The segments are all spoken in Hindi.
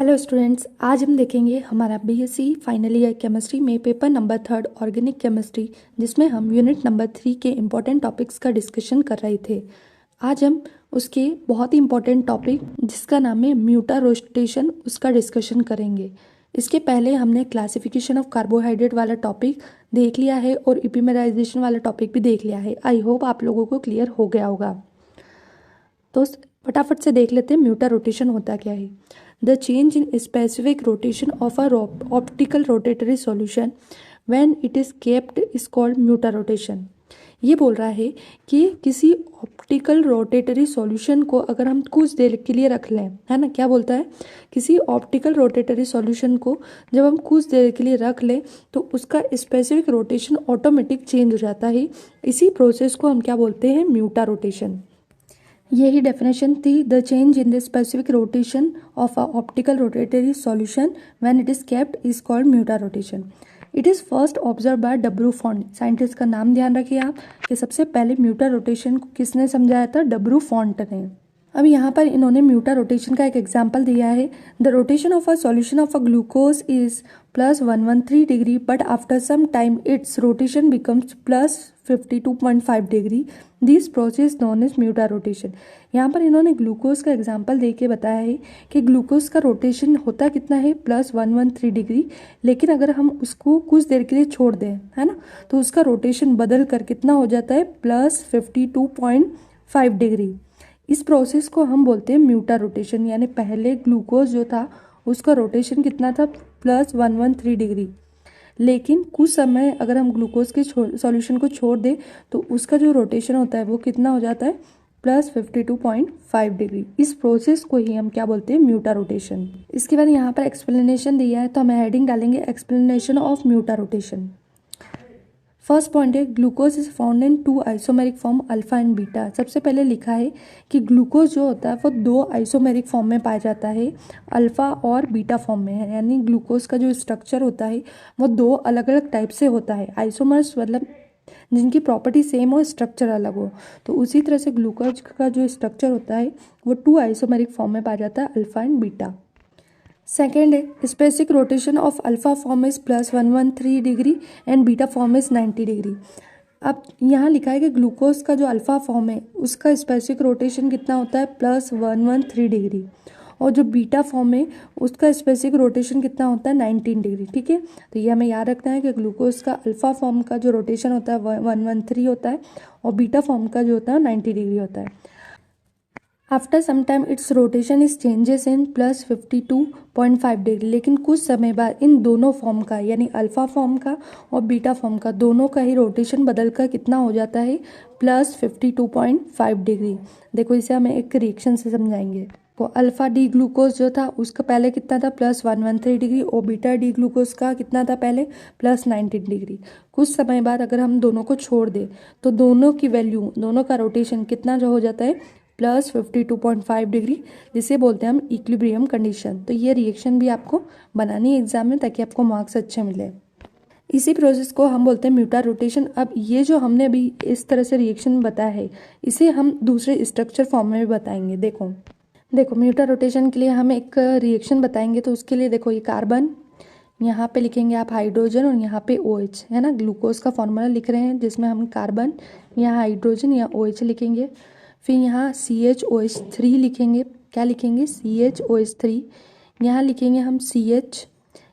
हेलो स्टूडेंट्स, आज हम देखेंगे हमारा बीएससी फाइनल ईयर केमिस्ट्री में पेपर नंबर 3 ऑर्गेनिक केमिस्ट्री, जिसमें हम यूनिट नंबर 3 के इम्पॉर्टेंट टॉपिक्स का डिस्कशन कर रहे थे। आज हम उसके बहुत ही इम्पॉर्टेंट टॉपिक जिसका नाम है म्यूटा रोटेशन, उसका डिस्कशन करेंगे। इसके पहले हमने क्लासिफिकेशन ऑफ कार्बोहाइड्रेट वाला टॉपिक देख लिया है और इपिमेराइजेशन वाला टॉपिक भी देख लिया है। आई होप आप लोगों को क्लियर हो गया होगा। तो फटाफट से देख लेते हैं म्यूटा रोटेशन होता क्या है। The change in specific rotation of a optical rotatory solution when it is kept is called mutarotation. ये बोल रहा है कि किसी ऑप्टिकल रोटेटरी सॉल्यूशन को अगर हम कुछ देर के लिए रख लें, है ना, क्या बोलता है, किसी ऑप्टिकल रोटेटरी सॉल्यूशन को जब हम कुछ देर के लिए रख लें तो उसका स्पेसिफिक रोटेशन ऑटोमेटिक चेंज हो जाता है। इसी प्रोसेस को हम क्या बोलते हैं, म्यूटा रोटेशन। यही डेफिनेशन थी, the change in the specific rotation of a optical rotatory solution when it is kept is called mutarotation. It is first observe by W font. Scientist का नाम ध्यान रखिए आप कि सबसे पहले म्यूटा रोटेशन को किसने समझाया था, डब्ल्यू फॉन्ट ने। अब यहाँ पर इन्होंने म्यूटा रोटेशन का एक एग्जाम्पल दिया है। The rotation of a solution of a glucose is +113 degree but after some time it's rotation becomes +52.5 degree. This process known as mutarotation. यहाँ पर इन्होंने ग्लूकोज का एग्जाम्पल दे के बताया है कि ग्लूकोज का रोटेशन होता कितना है, +113 डिग्री, लेकिन अगर हम उसको कुछ देर के लिए छोड़ दें, है ना, तो उसका रोटेशन बदल कर कितना हो जाता है, +52.5 डिग्री। इस प्रोसेस को हम बोलते हैं म्यूटा रोटेशन। यानी पहले ग्लूकोज जो था उसका रोटेशन कितना था, +113 डिग्री, लेकिन कुछ समय अगर हम ग्लूकोज के सॉल्यूशन को छोड़ दें तो उसका जो रोटेशन होता है वो कितना हो जाता है, +52.5 डिग्री। इस प्रोसेस को ही हम क्या बोलते हैं, म्यूटा रोटेशन। इसके बाद यहाँ पर एक्सप्लेनेशन दिया है तो हम हेडिंग डालेंगे explanation of mutarotation. First point है, glucose is found in 2 isomeric form alpha and beta. सबसे पहले लिखा है कि ग्लूकोज जो होता है वो 2 आइसोमेरिक फॉर्म में पाया जाता है, अल्फा और बीटा फॉर्म में है। यानी ग्लूकोज का जो स्ट्रक्चर होता है वो 2 अलग अलग टाइप से होता है। आइसोमर्स मतलब जिनकी प्रॉपर्टी सेम हो, स्ट्रक्चर अलग हो। तो उसी तरह से ग्लूकोज का जो स्ट्रक्चर होता है वो 2 आइसोमेरिक फॉर्म में पाया जाता है, अल्फा एंड बीटा। सेकेंड है, specific rotation of alpha form is +113 degree and beta form is 90 degree. अब यहाँ लिखा है कि ग्लूकोज का जो अल्फा फॉर्म है उसका स्पेसिफिक रोटेशन कितना होता है, +113 डिग्री, और जो बीटा फॉर्म है उसका स्पेसिफिक रोटेशन कितना होता है, 19 डिग्री। ठीक है, तो ये हमें याद रखना है कि ग्लूकोज का अल्फा फॉर्म का जो रोटेशन होता है 113 होता है और बीटा फॉर्म का जो होता है 90 डिग्री होता है। After some time it's rotation is changes in +52.5 degree. लेकिन कुछ समय बाद इन दोनों फॉर्म का, यानी अल्फा फॉर्म का और बीटा फॉर्म का, दोनों का ही रोटेशन बदल कर कितना हो जाता है, +52.5 डिग्री। देखो इसे हमें एक रिएक्शन से समझाएंगे। तो अल्फा डी ग्लूकोज जो था उसका पहले कितना था, +113 डिग्री, और बीटा डी ग्लूकोज का कितना था पहले, +19 डिग्री। कुछ समय बाद अगर हम दोनों को छोड़ दें तो दोनों की वैल्यू, दोनों का रोटेशन कितना जो हो जाता है, +52.5 डिग्री, जिसे बोलते हैं हम इक्विलिब्रियम कंडीशन। तो ये रिएक्शन भी आपको बनानी है एग्जाम में ताकि आपको मार्क्स अच्छे मिले। इसी प्रोसेस को हम बोलते हैं म्यूटा रोटेशन। अब ये जो हमने अभी इस तरह से रिएक्शन बताया है इसे हम दूसरे स्ट्रक्चर फॉर्म में भी बताएंगे। देखो म्यूटा रोटेशन के लिए हम एक रिएक्शन बताएंगे। तो उसके लिए देखो, ये कार्बन, यहाँ पे लिखेंगे आप हाइड्रोजन और यहाँ पे OH, है ना, ग्लूकोज का फॉर्मूला लिख रहे हैं जिसमें हम कार्बन, यहाँ हाइड्रोजन, यहाँ OH लिखेंगे। फिर यहाँ CHOH3 लिखेंगे। क्या लिखेंगे, CHOH3। यहाँ लिखेंगे हम CH।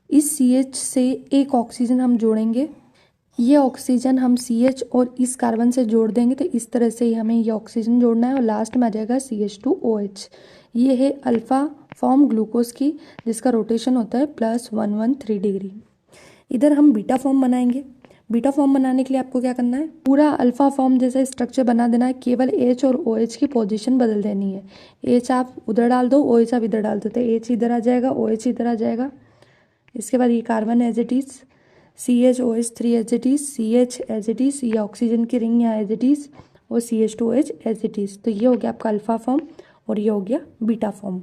इस CH से एक ऑक्सीजन हम जोड़ेंगे। ये ऑक्सीजन हम CH और इस कार्बन से जोड़ देंगे। तो इस तरह से हमें ये ऑक्सीजन जोड़ना है और लास्ट में आ जाएगा CH2OH। ये है अल्फा फॉर्म ग्लूकोज की, जिसका रोटेशन होता है +113 डिग्री। इधर हम बीटा फॉर्म बनाएंगे। बीटा फॉर्म बनाने के लिए आपको क्या करना है, पूरा अल्फा फॉर्म जैसा स्ट्रक्चर बना देना है, केवल H और OH की पोजीशन बदल देनी है। H आप उधर डाल दो, OH आप इधर डाल दो, तो H इधर आ जाएगा, OH इधर आ जाएगा। इसके बाद ये carbon as it is, CHOH3 as it is, CH as it is, ये ऑक्सीजन की रिंग यहाँ एज इट इज़, और CH2OH एज इट इज़। तो ये हो गया आपका अल्फा फॉर्म और ये हो गया बीटा फॉर्म।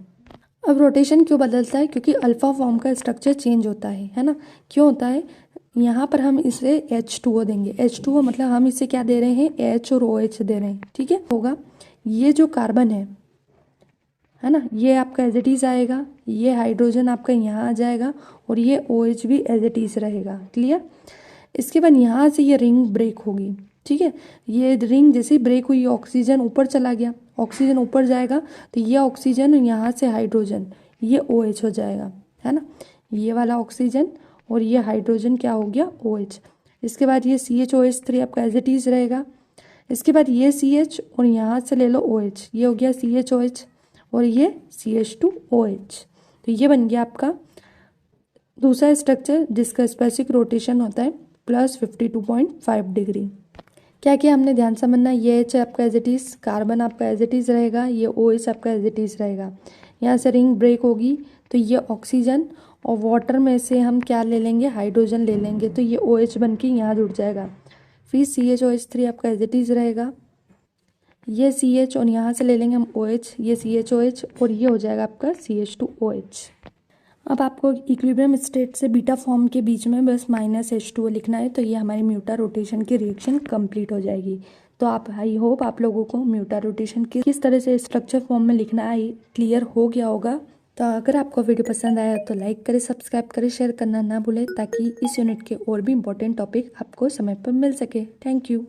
अब रोटेशन क्यों बदलता है, क्योंकि अल्फा फॉर्म का स्ट्रक्चर चेंज होता है ना। क्यों होता है, यहाँ पर हम इसे H2O देंगे। H2O मतलब हम इसे क्या दे रहे हैं, H और OH दे रहे हैं। ठीक है, होगा ये जो कार्बन है है ना। ये आपका एज इट इज़ आएगा, ये हाइड्रोजन आपका यहाँ आ जाएगा और ये OH भी एज इट इज़ रहेगा। क्लियर। इसके बाद यहाँ से ये रिंग ब्रेक होगी, ठीक है। ये रिंग जैसे ही ब्रेक हुई ऑक्सीजन ऊपर चला गया, ऑक्सीजन ऊपर जाएगा तो ये ऑक्सीजन यहाँ से हाइड्रोजन ये OH हो जाएगा, है ना। ये वाला ऑक्सीजन और ये हाइड्रोजन क्या हो गया OH। इसके बाद ये CHOH3 आपका एज इट इज़ रहेगा। इसके बाद ये CH और यहाँ से ले लो OH, ये हो गया CHOH और ये CH2OH। तो ये बन गया आपका दूसरा स्ट्रक्चर जिसका स्पेसिफिक रोटेशन होता है +52.5 डिग्री। क्या क्या हमने ध्यान समझना, ये H आपका एज इट इज़, कार्बन आपका एज इट इज़ रहेगा, ये OH आपका एज इट इज़ रहेगा। यहाँ से रिंग ब्रेक होगी तो ये ऑक्सीजन और वाटर में से हम क्या ले लेंगे, हाइड्रोजन ले लेंगे, तो ये OH बन के यहाँ जुड़ जाएगा। फिर CHOH3 आपका एज इट इज़ रहेगा, ये CH और यहाँ से ले लेंगे हम OH, ये CHOH और ये हो जाएगा आपका CH2OH। अब आपको इक्विलिब्रियम स्टेट से बीटा फॉर्म के बीच में बस -H2O लिखना है, तो ये हमारी म्यूटा रोटेशन की रिएक्शन कंप्लीट हो जाएगी। तो आप, आई होप आप लोगों को म्यूटा रोटेशन किस तरह से स्ट्रक्चर फॉर्म में लिखना है क्लियर हो गया होगा। तो अगर आपको वीडियो पसंद आया तो लाइक करें, सब्सक्राइब करें, शेयर करना ना भूलें ताकि इस यूनिट के और भी इंपॉर्टेंट टॉपिक आपको समय पर मिल सके। Thank you.